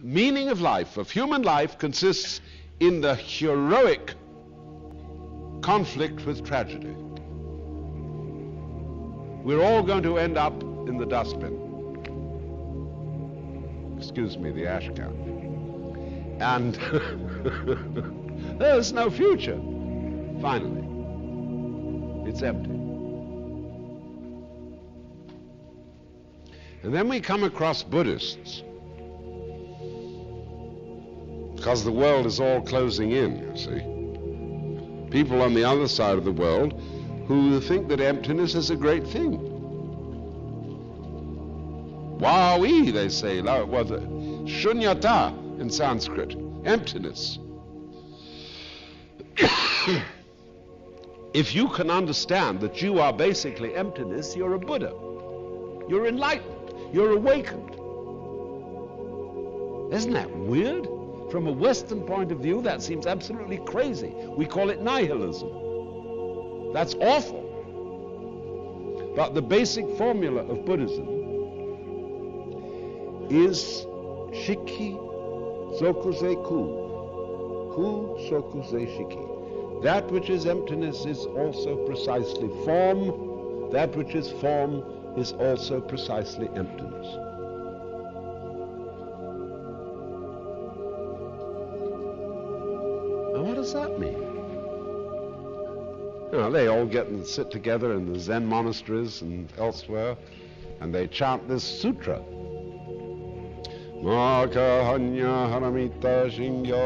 meaning of life, of human life, consists in the heroic conflict with tragedy. We're all going to end up in the dustbin. Excuse me, the ash can. And there's no future. Finally, it's empty. And then we come across Buddhists, because the world is all closing in, you see. People on the other side of the world who think that emptiness is a great thing. Wawi, they say, shunyata in Sanskrit, emptiness. If you can understand that you are basically emptiness, you're a Buddha. You're enlightened. You're awakened. Isn't that weird? From a Western point of view, that seems absolutely crazy. We call it nihilism. That's awful. But the basic formula of Buddhism is shiki sokuze ku. Ku sokuze shiki. That which is emptiness is also precisely form. That which is form is also precisely emptiness. Now, what does that mean? You know, they all get and sit together in the Zen monasteries and elsewhere, and they chant this sutra. Maka hanya haramita shingya.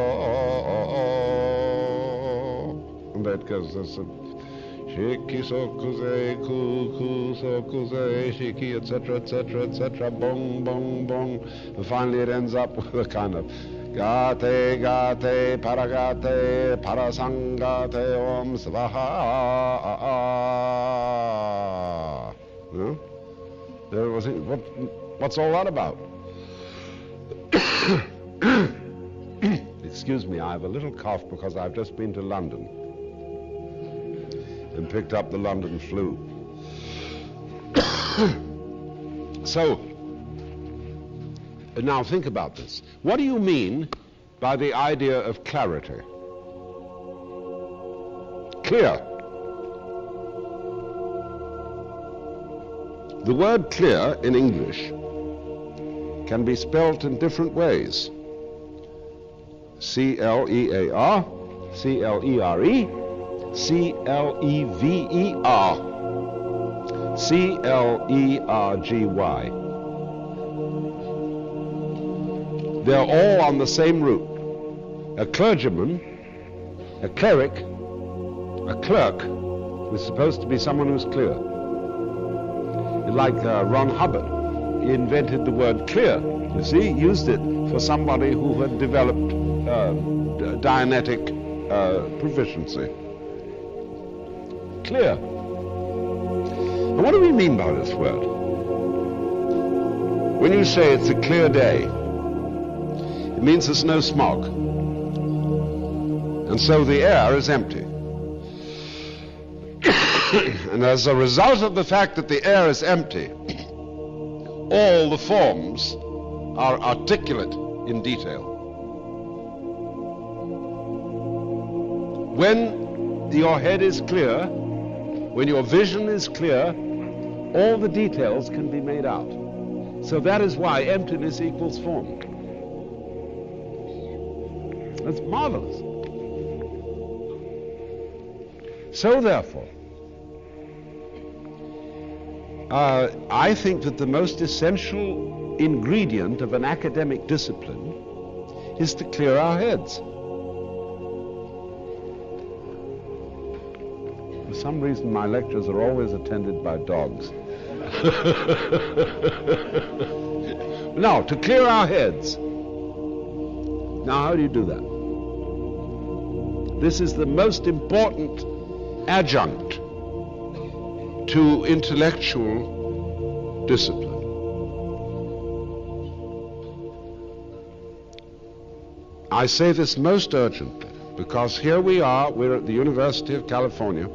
And that goes, this shiki sokuze ku sokuze shiki, etc., etc., etc., bong bong bong, and finally it ends up with a kind of gate gate paragate parasangate om svaha. You know? What's all that about? Excuse me, I have a little cough because I've just been to London and picked up the London flu. So, now think about this. What do you mean by the idea of clarity? Clear. The word clear in English can be spelt in different ways. C-L-E-A-R, C-L-E-R-E, C-L-E-V-E-R, C-L-E-R-G-Y. They're all on the same root. A clergyman, a cleric, a clerk is supposed to be someone who's clear. Like Ron Hubbard, he invented the word clear, you see, used it for somebody who had developed Dianetic proficiency. Clear. And what do we mean by this word? When you say it's a clear day, it means there's no smog. And so the air is empty. And as a result of the fact that the air is empty, all the forms are articulate in detail. When your head is clear, when your vision is clear, all the details can be made out. So that is why emptiness equals form. That's marvelous. So therefore, I think that the most essential ingredient of an academic discipline is to clear our heads. For some reason, my lectures are always attended by dogs. Now, to clear our heads. Now, how do you do that? This is the most important adjunct to intellectual discipline. I say this most urgently because here we are, we're at the University of California,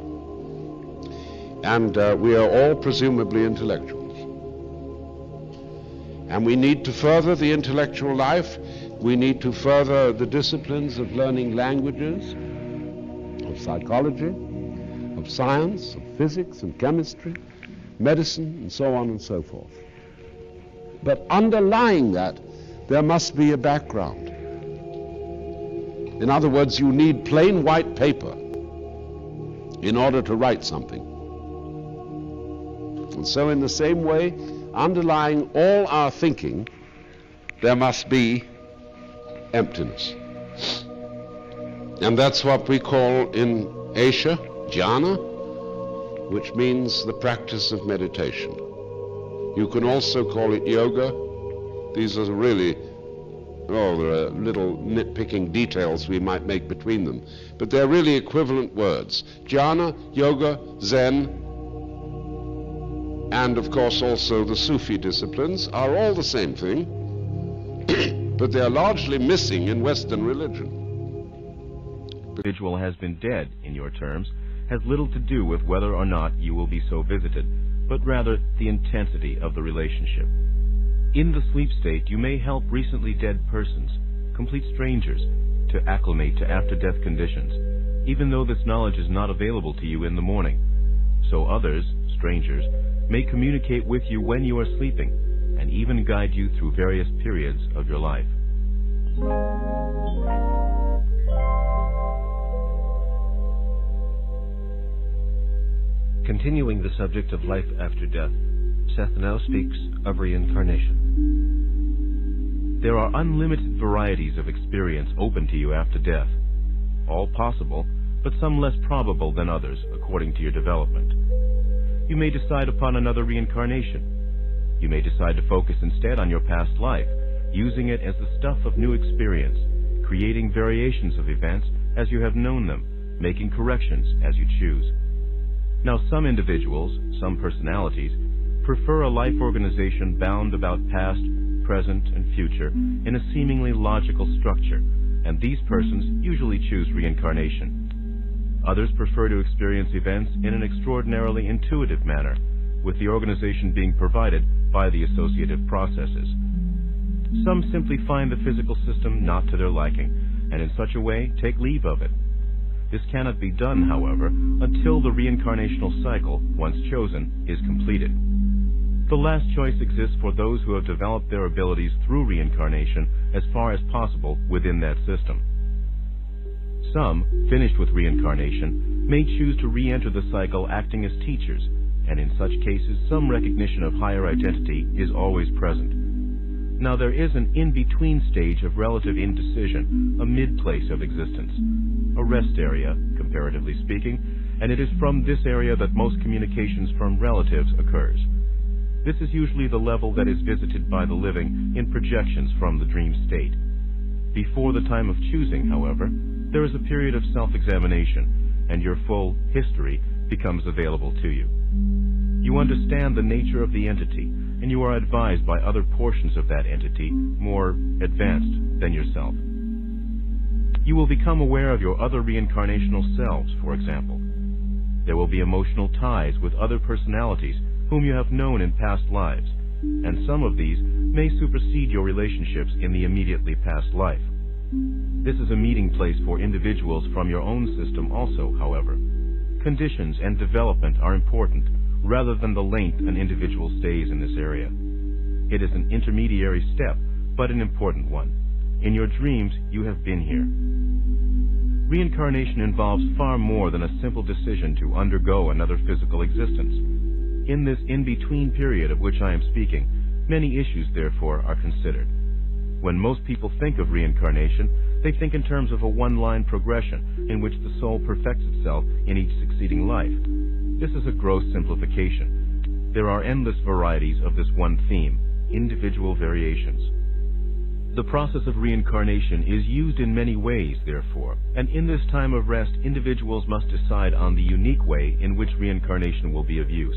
and we are all presumably intellectuals. And we need to further the intellectual life We need to further the disciplines of learning languages, of psychology, of science, of physics and chemistry, medicine, and so on and so forth. But underlying that, there must be a background. In other words, you need plain white paper in order to write something. And so in the same way, underlying all our thinking, there must be emptiness. And that's what we call in Asia, jhana, which means the practice of meditation. You can also call it yoga. These are really, there are little nitpicking details we might make between them, but they're really equivalent words. Jhana, yoga, Zen, and of course also the Sufi disciplines are all the same thing, but they're largely missing in Western religion. The individual has been dead, in your terms, has little to do with whether or not you will be so visited, but rather the intensity of the relationship. In the sleep state, you may help recently dead persons, complete strangers, to acclimate to after-death conditions, even though this knowledge is not available to you in the morning. So others, strangers, may communicate with you when you are sleeping, and even guide you through various periods of your life. Continuing the subject of life after death, Seth now speaks of reincarnation. There are unlimited varieties of experience open to you after death, all possible, but some less probable than others, according to your development. You may decide upon another reincarnation. You may decide to focus instead on your past life, using it as the stuff of new experience, creating variations of events as you have known them, making corrections as you choose. Now, some individuals, some personalities, prefer a life organization bound about past, present, and future in a seemingly logical structure, and these persons usually choose reincarnation. Others prefer to experience events in an extraordinarily intuitive manner, with the organization being provided by the associative processes. Some simply find the physical system not to their liking, and in such a way take leave of it. This cannot be done, however, until the reincarnational cycle, once chosen, is completed. The last choice exists for those who have developed their abilities through reincarnation as far as possible within that system. Some, finished with reincarnation, may choose to re-enter the cycle acting as teachers, and in such cases some recognition of higher identity is always present. Now there is an in-between stage of relative indecision, a mid-place of existence, a rest area, comparatively speaking, and it is from this area that most communications from relatives occurs. This is usually the level that is visited by the living in projections from the dream state. Before the time of choosing, however, there is a period of self-examination, and your full history becomes available to you. You understand the nature of the entity, and you are advised by other portions of that entity, more advanced than yourself. You will become aware of your other reincarnational selves, for example. There will be emotional ties with other personalities whom you have known in past lives, and some of these may supersede your relationships in the immediately past life. This is a meeting place for individuals from your own system also, however. Conditions and development are important, rather than the length an individual stays in this area. It is an intermediary step, but an important one. In your dreams, you have been here. Reincarnation involves far more than a simple decision to undergo another physical existence. In this in-between period of which I am speaking, many issues, therefore, are considered. When most people think of reincarnation, they think in terms of a one-line progression in which the soul perfects itself in each succeeding life. This is a gross simplification. There are endless varieties of this one theme, individual variations. The process of reincarnation is used in many ways, therefore, and in this time of rest, individuals must decide on the unique way in which reincarnation will be of use.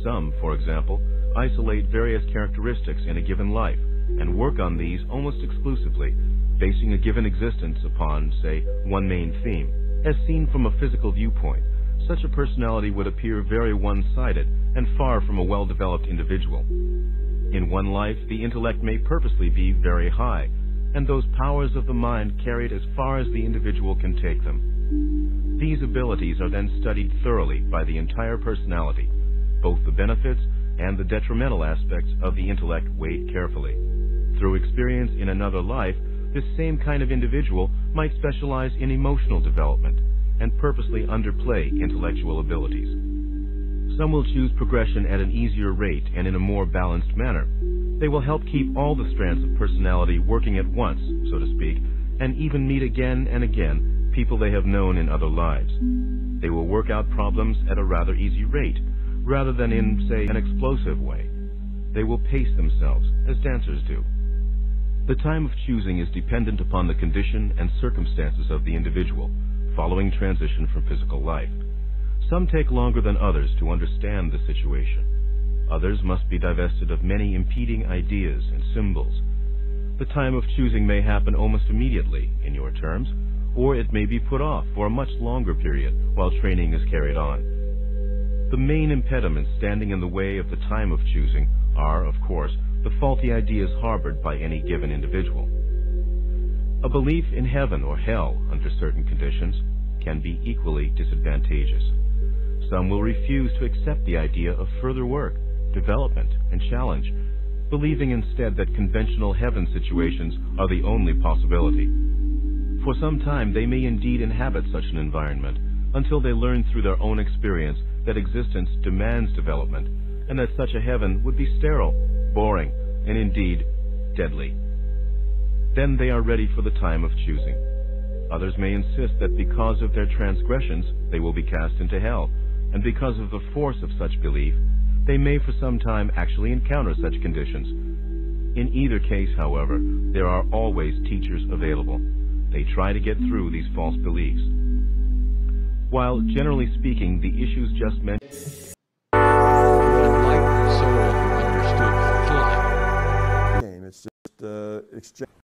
Some, for example, isolate various characteristics in a given life and work on these almost exclusively, basing a given existence upon, say, one main theme. As seen from a physical viewpoint, such a personality would appear very one-sided and far from a well-developed individual. In one life, the intellect may purposely be very high, and those powers of the mind carried as far as the individual can take them. These abilities are then studied thoroughly by the entire personality. Both the benefits and the detrimental aspects of the intellect weighed carefully. Through experience in another life, this same kind of individual might specialize in emotional development and purposely underplay intellectual abilities. Some will choose progression at an easier rate and in a more balanced manner. They will help keep all the strands of personality working at once, so to speak, and even meet again and again people they have known in other lives. They will work out problems at a rather easy rate, rather than in, say, an explosive way. They will pace themselves, as dancers do. The time of choosing is dependent upon the condition and circumstances of the individual, following transition from physical life. Some take longer than others to understand the situation. Others must be divested of many impeding ideas and symbols. The time of choosing may happen almost immediately, in your terms, or it may be put off for a much longer period while training is carried on. The main impediments standing in the way of the time of choosing are, of course, the faulty ideas harbored by any given individual. A belief in heaven or hell under certain conditions can be equally disadvantageous. Some will refuse to accept the idea of further work, development, and challenge, believing instead that conventional heaven situations are the only possibility. For some time they may indeed inhabit such an environment until they learn through their own experience that existence demands development and that such a heaven would be sterile, boring, and indeed deadly. Then they are ready for the time of choosing. Others may insist that because of their transgressions they will be cast into hell, and because of the force of such belief, they may for some time actually encounter such conditions. In either case, however, there are always teachers available. They try to get through these false beliefs. While, generally speaking, the issues just mentioned... I'd like so understood fully. It's just exchange.